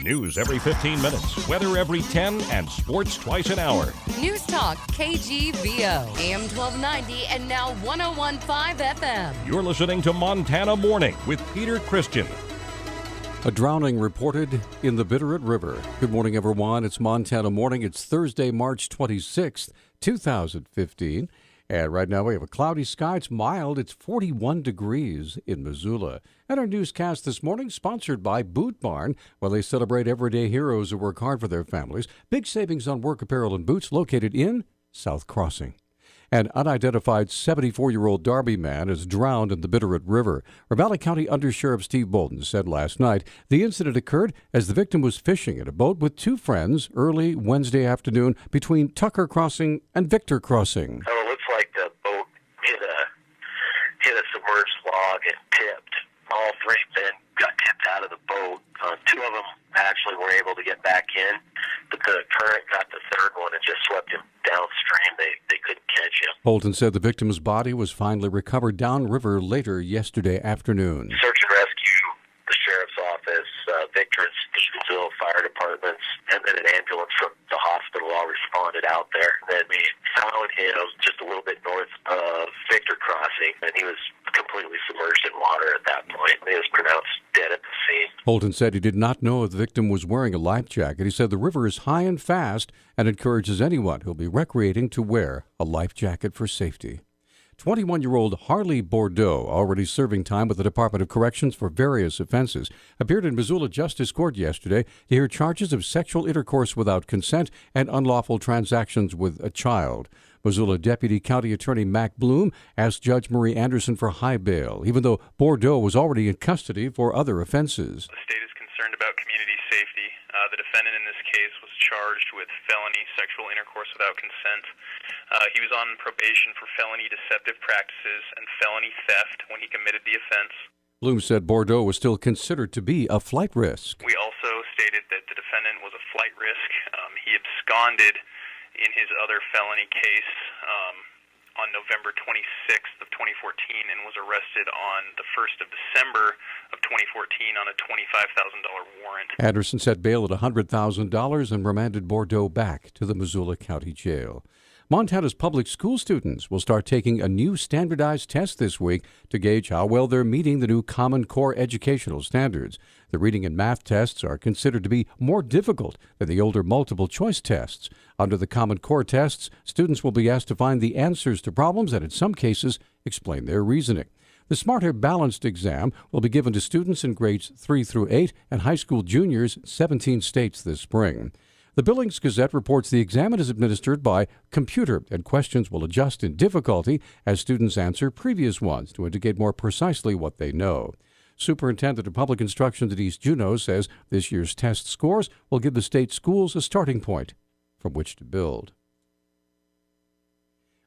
News every 15 minutes, weather every 10, and sports twice an hour. Newstalk, KGVO, AM 1290 and now 101.5 FM. You're listening to Montana Morning with Peter Christian. A drowning reported in the Bitterroot River. Good morning, everyone. It's Montana Morning. It's Thursday, March 26th, 2015. And right now we have a cloudy sky. It's mild. It's 41 degrees in Missoula. And our newscast this morning sponsored by Boot Barn. While they celebrate everyday heroes who work hard for their families, big savings on work apparel and boots located in South Crossing. An unidentified 74-year-old Darby man is drowned in the Bitterroot River. Ravalli County Undersheriff Steve Bolton said last night the incident occurred as the victim was fishing in a boat with two friends early Wednesday afternoon between Tucker Crossing and Victor Crossing. So it looks like the boat hit a submerged log and tipped. All three men got tipped out of the boat. Two of them actually were able to get back in, but the current got the third one and just swept him downstream. They couldn't catch him. Bolton said the victim's body was finally recovered downriver later yesterday afternoon. Search and rescue, the sheriff's office, Victor and Stevensville fire departments, and then an ambulance from the hospital all responded out there. Then we found him just a little bit north of Victor Crossing, and he was completely submerged in water at that point. He was pronounced dead at the scene. Bolton said he did not know if the victim was wearing a life jacket. He said the river is high and fast and encourages anyone who'll be recreating to wear a life jacket for safety. 21-year-old Harley Bordeaux, already serving time with the Department of Corrections for various offenses, appeared in Missoula Justice Court yesterday to hear charges of sexual intercourse without consent and unlawful transactions with a child. Missoula Deputy County Attorney Mac Bloom asked Judge Marie Anderson for high bail, even though Bordeaux was already in custody for other offenses. The state is concerned about community safety. The defendant in this case was charged with felony sexual intercourse without consent. He was on probation for felony deceptive practices and felony theft when he committed the offense. Bloom said Bordeaux was still considered to be a flight risk. We also stated that the defendant was a flight risk. He absconded in his other felony case on November 26th of 2014 and was arrested on the 1st of December of 2014 on a $25,000 warrant. Anderson set bail at $100,000 and remanded Bordeaux back to the Missoula County Jail. Montana's public school students will start taking a new standardized test this week to gauge how well they're meeting the new Common Core educational standards. The reading and math tests are considered to be more difficult than the older multiple choice tests. Under the Common Core tests, students will be asked to find the answers to problems and, in some cases, explain their reasoning. The Smarter Balanced exam will be given to students in grades 3 through 8 and high school juniors in 17 states this spring. The Billings Gazette reports the exam is administered by computer, and questions will adjust in difficulty as students answer previous ones to indicate more precisely what they know. Superintendent of Public Instruction at East Juneau says this year's test scores will give the state schools a starting point from which to build.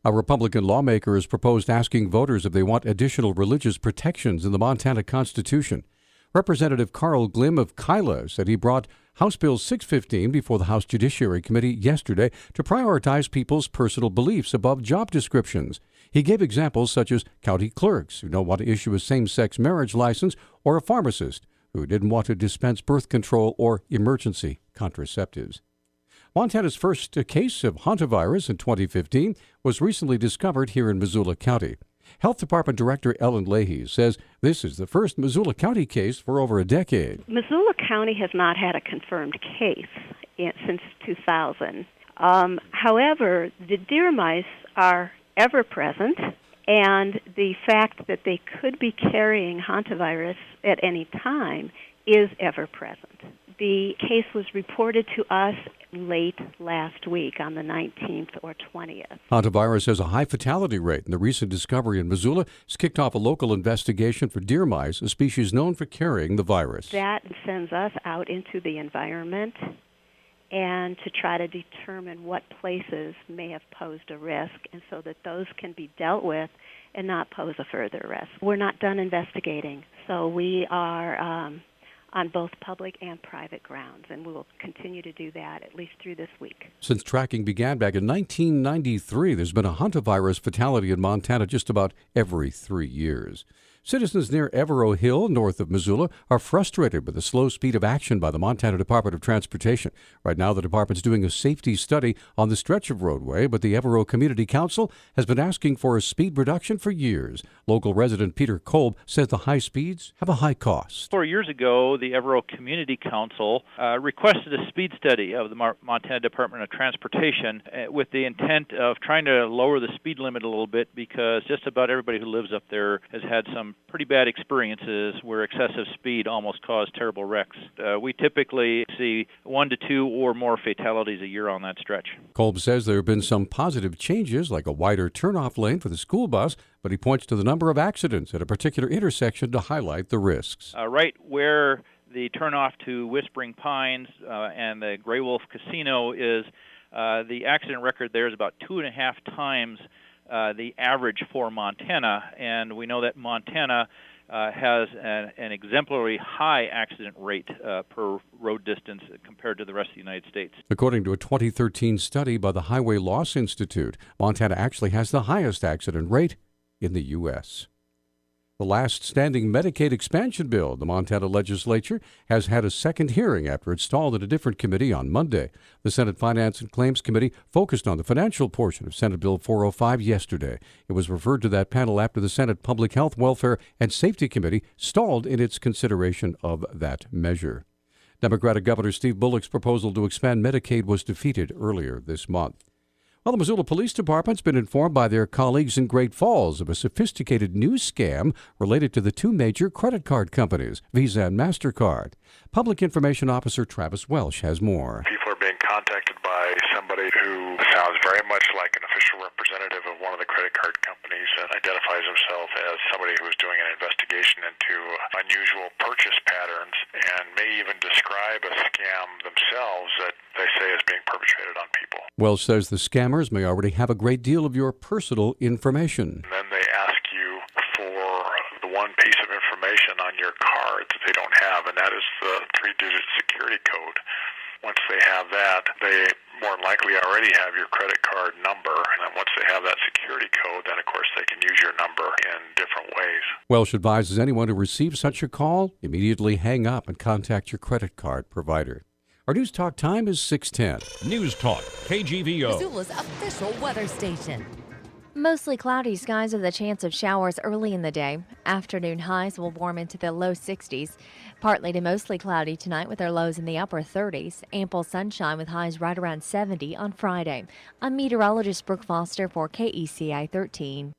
A Republican lawmaker has proposed asking voters if they want additional religious protections in the Montana Constitution. Representative Carl Glim of Kyla said he brought House Bill 615 before the House Judiciary Committee yesterday to prioritize people's personal beliefs above job descriptions. He gave examples such as county clerks who don't want to issue a same-sex marriage license or a pharmacist who didn't want to dispense birth control or emergency contraceptives. Montana's first case of hantavirus in 2015 was recently discovered here in Missoula County. Health Department Director Ellen Leahy says this is the first Missoula County case for over a decade. Missoula County has not had a confirmed case since 2000. However, the deer mice are ever present, and the fact that they could be carrying hantavirus at any time is ever present. The case was reported to us late last week on the 19th or 20th. Hantavirus has a high fatality rate, and the recent discovery in Missoula has kicked off a local investigation for deer mice, a species known for carrying the virus. That sends us out into the environment and to try to determine what places may have posed a risk, and so that those can be dealt with and not pose a further risk. We're not done investigating, so we are on both public and private grounds, and we will continue to do that at least through this week. Since tracking began back in 1993, there's been a hantavirus fatality in Montana just about every 3 years. Citizens near Evero Hill, north of Missoula, are frustrated with the slow speed of action by the Montana Department of Transportation. Right now, the department's doing a safety study on the stretch of roadway, but the Evero Community Council has been asking for a speed reduction for years. Local resident Peter Kolb says the high speeds have a high cost. 4 years ago, the Evero Community Council requested a speed study of the Montana Department of Transportation with the intent of trying to lower the speed limit a little bit, because just about everybody who lives up there has had some pretty bad experiences where excessive speed almost caused terrible wrecks. We typically see 1 to 2 or more fatalities a year on that stretch. Kolb says there have been some positive changes, like a wider turnoff lane for the school bus, but he points to the number of accidents at a particular intersection to highlight the risks. Right where the turnoff to Whispering Pines and the Grey Wolf Casino is, the accident record there is about 2.5 times the average for Montana, and we know that Montana has an exemplary high accident rate per road distance compared to the rest of the United States. According to a 2013 study by the Highway Loss Institute, Montana actually has the highest accident rate in the U.S. The last standing Medicaid expansion bill, the Montana legislature, has had a second hearing after it stalled in a different committee on Monday. The Senate Finance and Claims Committee focused on the financial portion of Senate Bill 405 yesterday. It was referred to that panel after the Senate Public Health, Welfare, and Safety Committee stalled in its consideration of that measure. Democratic Governor Steve Bullock's proposal to expand Medicaid was defeated earlier this month. Well, the Missoula Police Department's been informed by their colleagues in Great Falls of a sophisticated news scam related to the two major credit card companies, Visa and MasterCard. Public Information Officer Travis Welsh has more. People are being contacted by somebody who sounds very much like an official representative of one of the credit card companies and identifies himself as somebody who is doing an investigation into unusual purchase patterns and may even describe a scam themselves that they say is being perpetrated on people. Welsh says the scammers may already have a great deal of your personal information. And then they ask you for the one piece of information on your card that they don't have, and that is the 3-digit security code. Once they have that, they more than likely already have your credit card number, and then once they have that security code, then of course they can use your number in different ways. Welsh advises anyone who receives such a call, immediately hang up and contact your credit card provider. Our Newstalk time is 6:10. Newstalk, KGVO. Missoula's official weather station. Mostly cloudy skies with a chance of showers early in the day. Afternoon highs will warm into the low 60s. Partly to mostly cloudy tonight with their lows in the upper 30s. Ample sunshine with highs right around 70 on Friday. I'm meteorologist Brooke Foster for KECI 13.